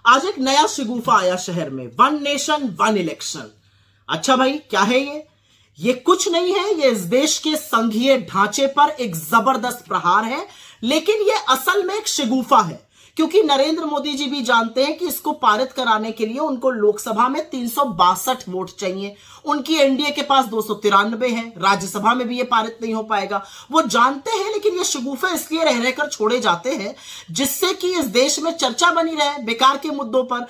आज एक नया शगुफा आया शहर में, वन नेशन वन इलेक्शन। अच्छा भाई, क्या है ये कुछ नहीं है, ये इस देश के संघीय ढांचे पर एक जबरदस्त प्रहार है। लेकिन ये असल में एक शगुफा है, क्योंकि नरेंद्र मोदी जी भी जानते हैं कि इसको पारित कराने के लिए उनको लोकसभा में 362 वोट चाहिए। उनकी एनडीए के पास 293 है, राज्यसभा में भी ये पारित नहीं हो पाएगा, वो जानते हैं। लेकिन ये शगुफे इसलिए रह रहकर छोड़े जाते हैं जिससे कि इस देश में चर्चा बनी रहे, बेकार के मुद्दों पर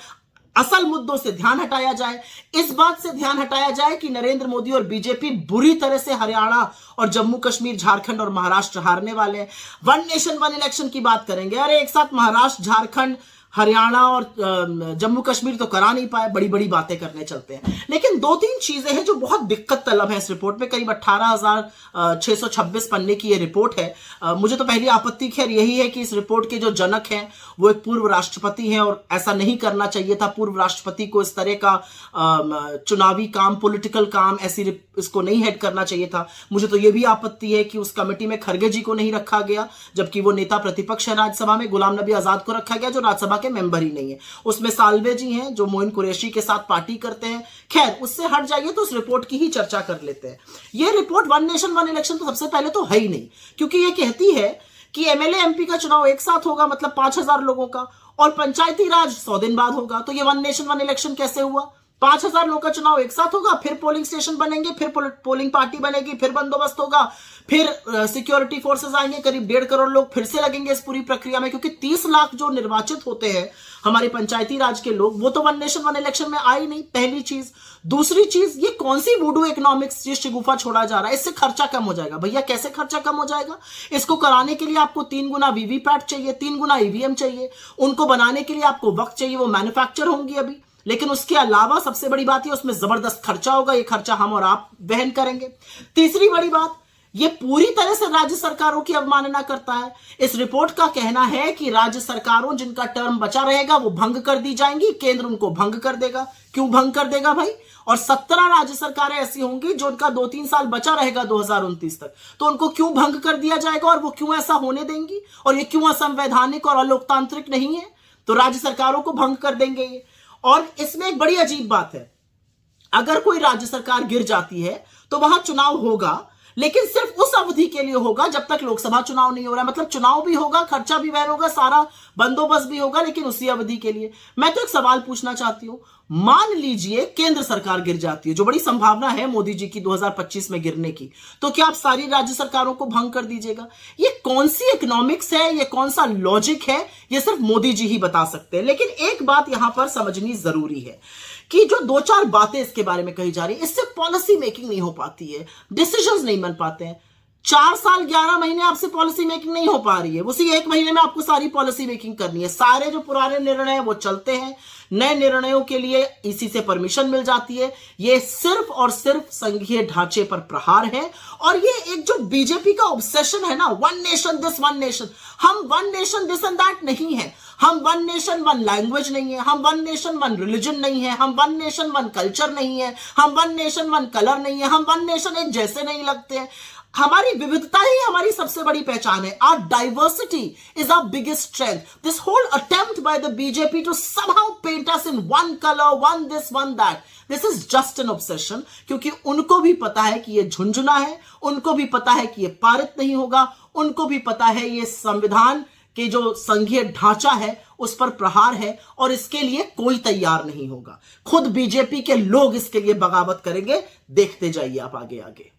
असल मुद्दों से ध्यान हटाया जाए। इस बात से ध्यान हटाया जाए कि नरेंद्र मोदी और बीजेपी बुरी तरह से हरियाणा और जम्मू कश्मीर, झारखंड और महाराष्ट्र हारने वाले हैं। वन नेशन वन इलेक्शन की बात करेंगे, अरे एक साथ महाराष्ट्र, झारखंड, हरियाणा और जम्मू कश्मीर तो करा नहीं पाए, बड़ी बड़ी बातें करने चलते हैं। लेकिन दो तीन चीजें हैं जो बहुत दिक्कत तलब है इस रिपोर्ट में। करीब 18,626 पन्ने की ये रिपोर्ट है। मुझे तो पहली आपत्ति खैर यही है कि इस रिपोर्ट के जो जनक हैं वो एक पूर्व राष्ट्रपति हैं, और ऐसा नहीं करना चाहिए था। पूर्व राष्ट्रपति को इस तरह का चुनावी काम, पॉलिटिकल काम ऐसी इसको नहीं हेड करना चाहिए था। मुझे तो यह भी आपत्ति है कि उस कमेटी में खड़गे जी को नहीं रखा गया, जबकि वो नेता प्रतिपक्ष है राज्यसभा में। गुलाम नबी आजाद को रखा गया जो राज्यसभा के मेंबर ही नहीं है। उसमें साल्वे जी हैं जो मोइन कुरैशी के साथ पार्टी करते हैं। खैर, उससे हट जाइए तो उस रिपोर्ट की ही चर्चा कर लेते हैं। यह report one nation one election तो सबसे पहले तो है ही नहीं, क्योंकि यह कहती है कि एमएलए एमपी का चुनाव एक साथ होगा, मतलब 5,000 लोगों का, और पंचायती राज 100 दिन बाद होगा। तो ये वन नेशन वन इलेक्शन कैसे हुआ? 5,000 लोगों का चुनाव एक साथ होगा, फिर पोलिंग स्टेशन बनेंगे, फिर पोलिंग पार्टी बनेगी, फिर बंदोबस्त होगा, फिर सिक्योरिटी फोर्सेस आएंगे, करीब 1.5 करोड़ लोग फिर से लगेंगे इस पूरी प्रक्रिया में, क्योंकि 30 लाख जो निर्वाचित होते हैं हमारे पंचायती राज के लोग, वो तो वन नेशन वन इलेक्शन में आई नहीं, पहली चीज। दूसरी चीज, ये कौन सी वुडू इकोनॉमिक्स ये शगुफा छोड़ा जा रहा है? इससे खर्चा कम हो जाएगा। भैया कैसे खर्चा कम हो जाएगा? इसको कराने के लिए आपको 3 गुना वीवीपैट चाहिए, 3 गुना ईवीएम चाहिए। उनको बनाने के लिए आपको वक्त चाहिए, वो मैन्युफैक्चर होंगी अभी। लेकिन उसके अलावा सबसे बड़ी बात है उसमें जबरदस्त खर्चा होगा, ये खर्चा हम और आप वहन करेंगे। तीसरी बड़ी बात, ये पूरी तरह से राज्य सरकारों की अवमानना करता है। इस रिपोर्ट का कहना है कि राज्य सरकारों जिनका टर्म बचा रहेगा वो भंग कर दी जाएंगी, केंद्र उनको भंग कर देगा। क्यों भंग कर देगा भाई? और 17 राज्य सरकारें ऐसी होंगी जो उनका 2-3 साल बचा रहेगा 2029 तक, तो उनको क्यों भंग कर दिया जाएगा और वो क्यों ऐसा होने देंगी? और ये क्यों असंवैधानिक और अलोकतांत्रिक नहीं है? तो राज्य सरकारों को भंग कर देंगे ये। और इसमें एक बड़ी अजीब बात है, अगर कोई राज्य सरकार गिर जाती है तो वहां चुनाव होगा, लेकिन सिर्फ उस अवधि के लिए होगा जब तक लोकसभा चुनाव नहीं हो रहा है। मतलब चुनाव भी होगा, खर्चा भी वहन होगा, सारा बंदोबस्त भी होगा, लेकिन उसी अवधि के लिए। मैं तो एक सवाल पूछना चाहती हूं, मान लीजिए केंद्र सरकार गिर जाती है, जो बड़ी संभावना है मोदी जी की 2025 में गिरने की, तो क्या आप सारी राज्य सरकारों को भंग कर दीजिएगा? ये कौन सी इकोनॉमिक्स है, ये कौन सा लॉजिक है? ये सिर्फ मोदी जी ही बता सकते हैं। लेकिन एक बात यहां पर समझनी जरूरी है कि जो 2-4 बातें इसके बारे में कही जा रही है, इससे पॉलिसी मेकिंग नहीं हो पाती है, डिसीजंस नहीं बन पाते हैं। 4 साल 11 महीने आपसे पॉलिसी मेकिंग नहीं हो पा रही है, उसी 1 महीने में आपको सारी पॉलिसी मेकिंग करनी है। सारे जो पुराने निर्णय हैं वो चलते हैं, नए निर्णयों के लिए इसी से परमिशन मिल जाती है। ये सिर्फ और सिर्फ संघीय ढांचे पर प्रहार है। और ये एक जो बीजेपी का ऑब्सेशन है ना, one nation this one nation, हम one nation this and that नहीं है, हम वन नेशन वन लैंग्वेज नहीं है, हम वन नेशन वन रिलीजन नहीं है, हम वन नेशन वन कल्चर नहीं है, हम वन नेशन वन कलर नहीं है, हम वन नेशन एक जैसे नहीं लगते हैं। हमारी विविधता ही हमारी सबसे बड़ी पहचान है। Our diversity is our biggest strength. This whole attempt by the BJP to somehow paint us in one color, one this, one that, this is just an obsession. क्योंकि उनको भी पता है कि ये झुंझुना है, उनको भी पता है कि ये पारित नहीं होगा, उनको भी पता है ये संविधान के जो संघीय ढांचा है उस पर प्रहार है, और इसके लिए कोई तैयार नहीं होगा। खुद बीजेपी के लोग इसके लिए बगावत करेंगे, देखते जाइए आप आगे आगे।